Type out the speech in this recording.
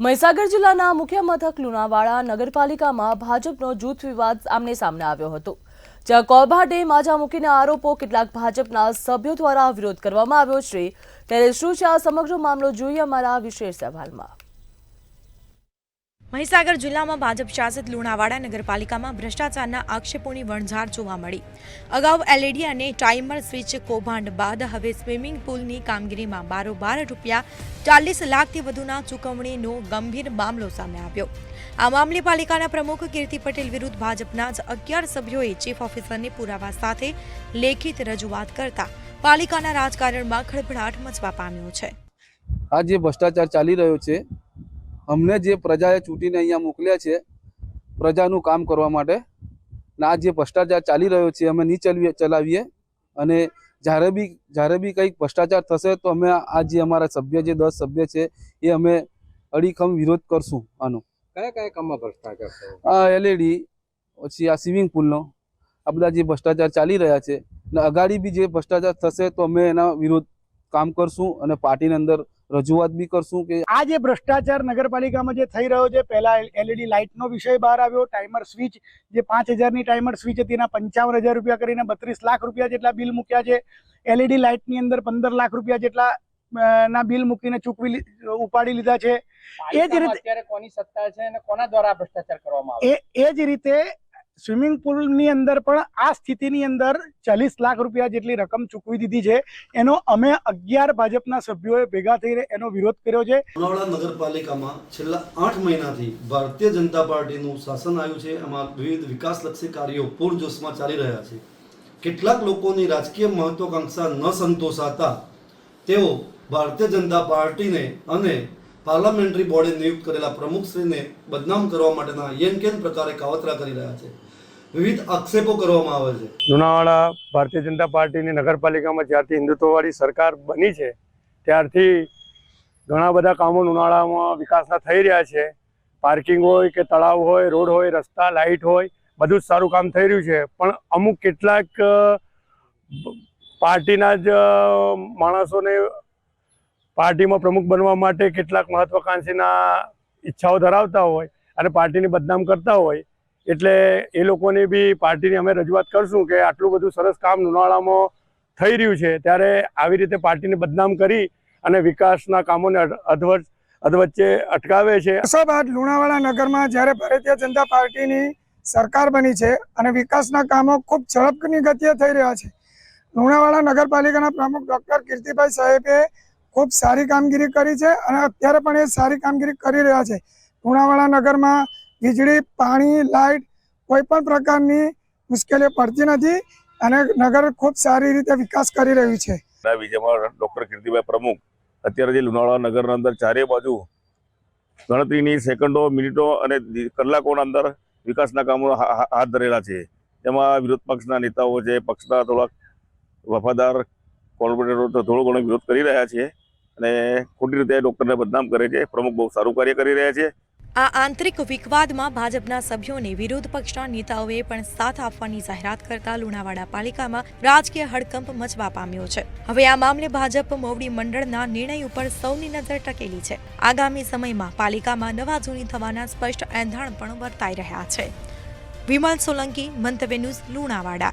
મહીસાગર જિલ્લાના મુખ્ય મથક લુણાવાડા નગરપાલિકામાં ભાજપનો જૂથ વિવાદ આમને સામે આવ્યો હતો, જ્યાં કોભાટે માજા મૂકીને આરોપો કેટલાક ભાજપના સભ્યો દ્વારા વિરોધ કરવામાં આવ્યો છે। ત્યારે શું છે આ સમગ્ર મામલો, જોઈએ અમારા વિશેષ અહેવાલમાં। મહીસાગર જિલ્લામાં ભાજપ શાસિત લુણાવાડા નગરપાલિકામાં ભ્રષ્ટાચારના આક્ષેપોની વણઝાર જોવા મળી। અગાઉ એલઈડી અને ટાઈમર સ્વિચ કૌભાંડ બાદ હવે સ્વિમિંગ પુલની કામગીરીમાં બારોબાર ₹40 લાખથી વધુના ચૂકવણીનો ગંભીર મામલો સામે આવ્યો। આ મામલે પાલિકાના પ્રમુખ કીર્તિ પટેલ વિરુદ્ધ ભાજપના જ 11 સભ્યોએ ચીફ ઓફિસરને પુરાવા સાથે લેખિત રજૂઆત કરતા પાલિકાના રાજકારણમાં ખળભળાટ મચવા પામ્યો છે। આ જે ભ્રષ્ટાચાર ચાલી રહ્યો છે, અમને જે પ્રજાએ ચૂંટીને અહીંયા મોકલ્યા છે પ્રજાનું કામ કરવા માટે, ને આ જે ભ્રષ્ટાચાર ચાલી રહ્યો છે અમે નહીં ચલાવીએ, અને જ્યારે બી કંઈક ભ્રષ્ટાચાર થશે તો અમે આ જે અમારા સભ્ય જે 10 સભ્ય છે એ અમે અડીખમ વિરોધ કરશું। આનો કયા કામમાં ભ્રષ્ટાચાર થયો? આ એલઈડી પછી આ સ્વિમિંગ પુલનો આ બધા જે ભ્રષ્ટાચાર ચાલી રહ્યા છે, ને અગાડી બી જે ભ્રષ્ટાચાર થશે તો અમે એના વિરોધ કામ કરશું અને પાર્ટીની અંદર રજૂઆત બી કરશું કે આ જે ભ્રષ્ટાચાર નગરપાલિકામાં જે થઈ રહ્યો છે, પહેલા એલઈડી લાઇટનો વિષય બહાર આવ્યો, ટાઈમર સ્વિચ જે 5000ની ટાઈમર સ્વિચ હતી એના 55,000 રૂપિયા કરીને 32 લાખ રૂપિયા જેટલા બિલ મૂક્યા છે। એલઈડી લાઇટની અંદર 15 લાખ રૂપિયા જેટલા ના બિલ મૂકીને ઉપાડી લીધા છે। એ જ રીતે અત્યારે કોની સત્તા છે અને કોના દ્વારા ભ્રષ્ટાચાર કરવામાં આવે એ જ રીતે સ્વિમિંગ પુલની અંદર પણ આ સ્થિતિની અંદર 40 લાખ રૂપિયા જેટલી રકમ ચૂકવી દીધી છે। એનો અમે 11 ભાજપના સભ્યોએ ભેગા થઈને એનો વિરોધ કર્યો છે। લુણાવાડા નગરપાલિકામાં છેલ્લા 8 મહિનાથી ભારતીય જનતા પાર્ટીનું શાસન આવ્યું છે। એમાં વિવિધ વિકાસલક્ષી કાર્યો પૂરજોશમાં ચાલી રહ્યા છે। કેટલાક લોકોની રાજકીય મહત્વાકાંક્ષા ન સંતોષાતા તેઓ ભારતીય જનતા પાર્ટીને અને પાર્લામેન્ટરી બોર્ડે નિયુક્ત કરેલા પ્રમુખશ્રીને બદનામ કરવા માટેના યેનકેન પ્રકારે કાવતરા કરી રહ્યા છે। વિવિધ આક્ષેપો કરવામાં આવે છે। લુણાવાડા ભારતીય જનતા પાર્ટીની નગરપાલિકામાં જ્યારથી હિન્દુત્વવાળી સરકાર બની છે ત્યારથી ઘણા બધા કામો લુણાવાડામાં વિકાસના થઈ રહ્યા છે। પાર્કિંગ હોય કે તળાવ હોય, રોડ હોય, રસ્તા, લાઇટ હોય, બધું જ સારું કામ થઈ રહ્યું છે। પણ અમુક કેટલાક પાર્ટીના જ માણસોને પાર્ટીમાં પ્રમુખ બનવા માટે કેટલાક મહત્વાકાંક્ષીના ઈચ્છાઓ ધરાવતા હોય અને પાર્ટીને બદનામ કરતા હોય, એટલે એ લોકોની બી પાર્ટીની અમે રજૂઆત કરશું કે આટલું બધું સરસ કામ લુણાવાડામાં થઈ રહ્યું છે ત્યારે આવી રીતે પાર્ટીને બદનામ કરી અને વિકાસના કામોને અધવચ્ચે અટકાવે છે। વર્ષો બાદ લુણાવાડા નગરમાં જ્યારે ભારતીય જનતા પાર્ટીની સરકાર બની છે અને વિકાસના કામો ખૂબ ઝડપની ગતિએ થઈ રહ્યા છે। લુણાવાડા નગરપાલિકાના પ્રમુખ ડૉક્ટર કીર્તિભાઈ સાહેબે ખૂબ સારી કામગીરી કરી છે અને અત્યારે પણ એ સારી કામગીરી કરી રહ્યા છે। લુણાવાડા નગરમાં વીજળી, પાણી, લાઇટ કોઈ પણ પ્રકારની મુશ્કેલીઓ પડતી નથી અને નગર ખૂબ સારી રીતે વિકાસ કરી રહ્યું છે। ડૉક્ટર કીર્તિભાઈ પ્રમુખ અત્યારે જે લુણાવાડા નગરના અંદર ચારે બાજુ ગણતરીની સેકન્ડો, મિનિટો અને કલાકોના અંદર વિકાસના કામો હાથ ધરેલા છે। તેમાં વિરોધ પક્ષના નેતાઓ છે, પક્ષના થોડાક વફાદાર કોર્પોરેટરો તો થોડો ઘણો વિરોધ કરી રહ્યા છે અને ખોટી રીતે ડૉક્ટરને બદનામ કરે છે। પ્રમુખ બહુ સારું કાર્ય કરી રહ્યા છે। આ આંતરિક વિવાદમાં ભાજપના સભ્યોને વિરોધ પક્ષના નેતાઓએ પણ સાથ આપવાની જાહેરાત કરતા લુણાવાડા પાલિકામાં રાજકીય હડકંપ મચવા પામ્યો છે। હવે આ મામલે ભાજપ મોવડી મંડળના નિર્ણય ઉપર સૌની નજર ટકેલી છે। આગામી સમયમાં પાલિકામાં નવા જૂની થવાના સ્પષ્ટ એંધાણ પણ વર્તાઈ રહ્યા છે। વિમલ સોલંકી, મંતવ્ય ન્યૂઝ, લુણાવાડા।